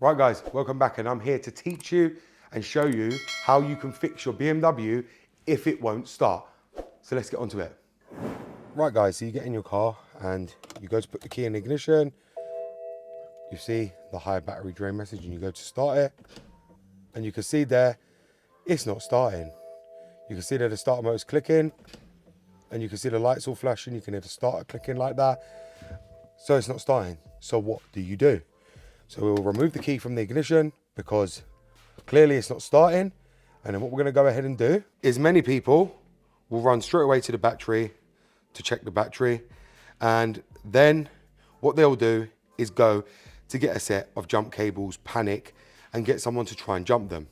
Right guys, welcome back, and I'm here to teach you and show you how you can fix your BMW if it won't start. So let's get onto it. Right guys, so you get in your car and you go to put the key in the ignition. You see the high battery drain message and you go to start it. And you can see there, it's not starting. You can see that the starter motor's clicking and you can see the lights all flashing. You can hear the starter clicking like that. So it's not starting. So what do? So we'll remove the key from the ignition because clearly it's not starting. And then what we're gonna go ahead and do is many people will run straight away to the battery to check the battery. And then what they'll do is go to get a set of jump cables, panic, and get someone to try and jump them.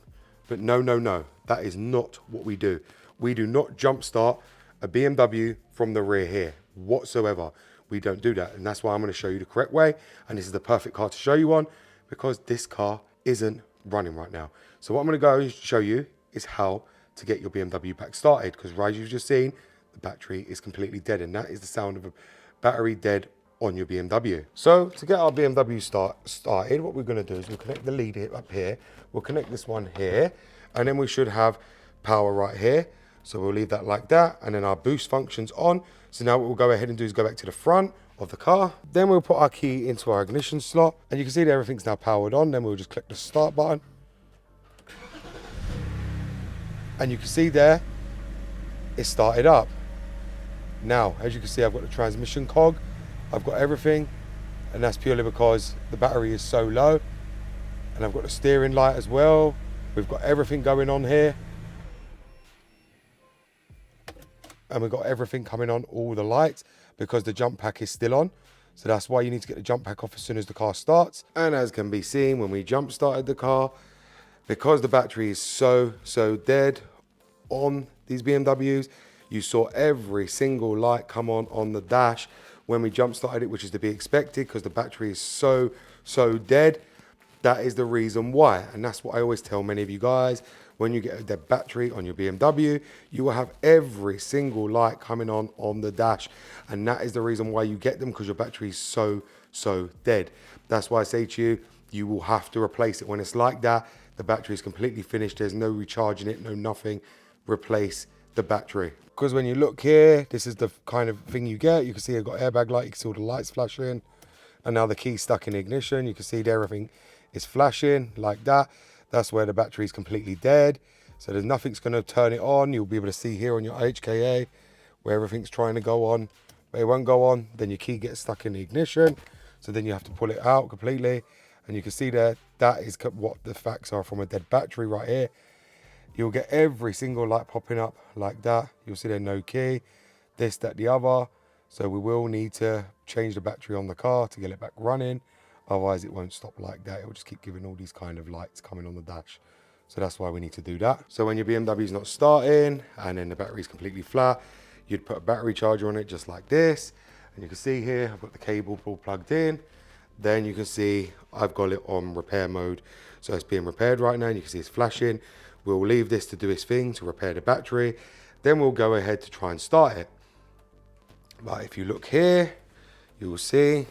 But no, that is not what we do. We do not jump start a BMW from the rear here whatsoever. We don't do that. And that's why I'm gonna show you the correct way. And this is the perfect car to show you on because this car isn't running right now. So what I'm gonna go and show you is how to get your BMW back started, because as you've just seen, the battery is completely dead, and that is the sound of a battery dead on your BMW. So to get our BMW started, what we're gonna do is we'll connect the lead up here, we'll connect this one here, and then we should have power right here. So we'll leave that like that, and then our boost function's on. So now what we'll go ahead and do is go back to the front of the car. Then we'll put our key into our ignition slot, and you can see that everything's now powered on. Then we'll just click the start button. And you can see there, it started up. Now, as you can see, I've got the transmission cog, I've got everything, and that's purely because the battery is so low. And I've got the steering light as well. We've got everything going on here. And we've got everything coming on, all the lights, because the jump pack is still on. So that's why you need to get the jump pack off as soon as the car starts. And as can be seen, when we jump started the car, because the battery is so dead on these BMWs, you saw every single light come on the dash when we jump started it, which is to be expected because the battery is so dead. That is the reason why. And that's what I always tell many of you guys. When you get a dead battery on your BMW, you will have every single light coming on the dash. And that is the reason why you get them, because your battery is so dead. That's why I say to you, you will have to replace it. When it's like that, the battery is completely finished. There's no recharging it, no nothing. Replace the battery. Because when you look here, this is the kind of thing you get. You can see I've got airbag light, you can see all the lights flashing. And now the key's stuck in ignition. You can see there everything is flashing like that. That's where the battery is completely dead. So there's nothing's going to turn it on. You'll be able to see here on your HKA where everything's trying to go on, but it won't go on. Then your key gets stuck in the ignition. So then you have to pull it out completely. And you can see there, that is what the facts are from a dead battery right here. You'll get every single light popping up like that. You'll see there no key, this, that, the other. So we will need to change the battery on the car to get it back running. Otherwise it won't stop like that. It will just keep giving all these kind of lights coming on the dash. So that's why we need to do that. So when your BMW is not starting and then the battery is completely flat, you'd put a battery charger on it just like this. And you can see here, I've got the cable all plugged in. Then you can see I've got it on repair mode. So it's being repaired right now, and you can see it's flashing. We'll leave this to do its thing to repair the battery. Then we'll go ahead to try and start it. But if you look here, you will see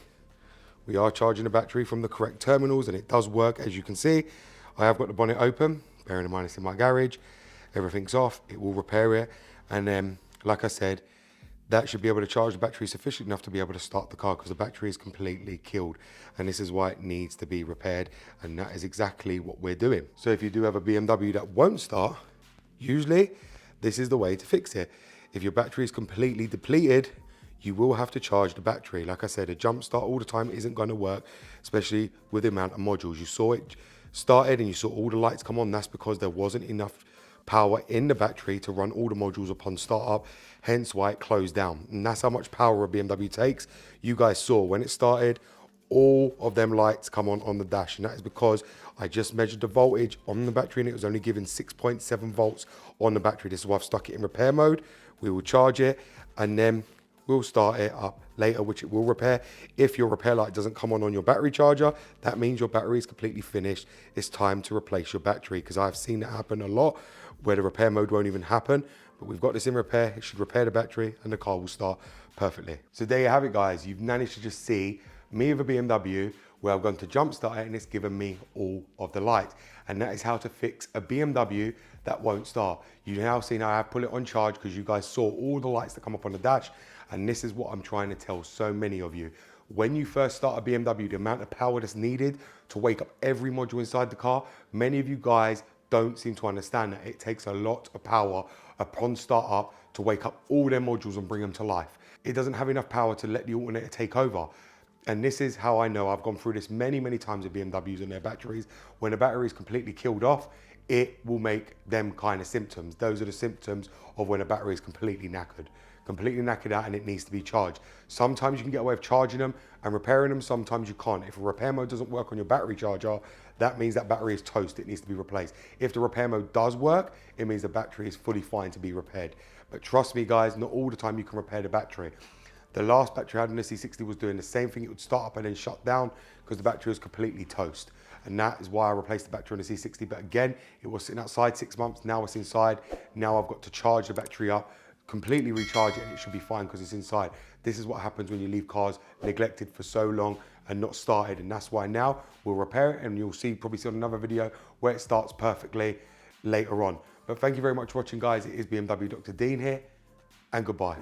we are charging the battery from the correct terminals, and it does work. As you can see, I have got the bonnet open, bearing in mind it's in my garage. Everything's off, it will repair it. And then, like I said, that should be able to charge the battery sufficient enough to be able to start the car, because the battery is completely killed. And this is why it needs to be repaired. And that is exactly what we're doing. So if you do have a BMW that won't start, usually this is the way to fix it. If your battery is completely depleted, you will have to charge the battery. Like I said, a jump start all the time isn't going to work, especially with the amount of modules. You saw it started and you saw all the lights come on. That's because there wasn't enough power in the battery to run all the modules upon startup, hence why it closed down. And that's how much power a BMW takes. You guys saw when it started, all of them lights come on the dash, and that is because I just measured the voltage on the battery and it was only giving 6.7 volts on the battery. This is why I've stuck it in repair mode. We will charge it and then we'll start it up later, which it will repair. If your repair light doesn't come on your battery charger, that means your battery is completely finished. It's time to replace your battery, because I've seen that happen a lot where the repair mode won't even happen. But we've got this in repair. It should repair the battery and the car will start perfectly. So there you have it, guys. You've managed to just see me with a BMW where I've gone to jump start it and it's given me all of the lights. And that is how to fix a BMW that won't start. You now see now I have put it on charge because you guys saw all the lights that come up on the dash. And this is what I'm trying to tell so many of you. When you first start a BMW, the amount of power that's needed to wake up every module inside the car, many of you guys don't seem to understand that it takes a lot of power upon startup to wake up all their modules and bring them to life. It doesn't have enough power to let the alternator take over. And this is how I know. I've gone through this many, many times with BMWs and their batteries. When a battery is completely killed off, it will make them kind of symptoms. Those are the symptoms of when a battery is completely knackered out and it needs to be charged. Sometimes you can get away with charging them and repairing them, sometimes you can't. If a repair mode doesn't work on your battery charger, that means that battery is toast, it needs to be replaced. If the repair mode does work, it means the battery is fully fine to be repaired. But trust me guys, not all the time you can repair the battery. The last battery I had on the C60 was doing the same thing. It would start up and then shut down because the battery was completely toast. And that is why I replaced the battery on the C60. But again, it was sitting outside 6 months. Now it's inside. Now I've got to charge the battery up, completely recharge it, and it should be fine because it's inside. This is what happens when you leave cars neglected for so long and not started. And that's why now we'll repair it, and you'll probably see on another video where it starts perfectly later on. But thank you very much for watching, guys. It is BMW Dr. Dean here, and goodbye.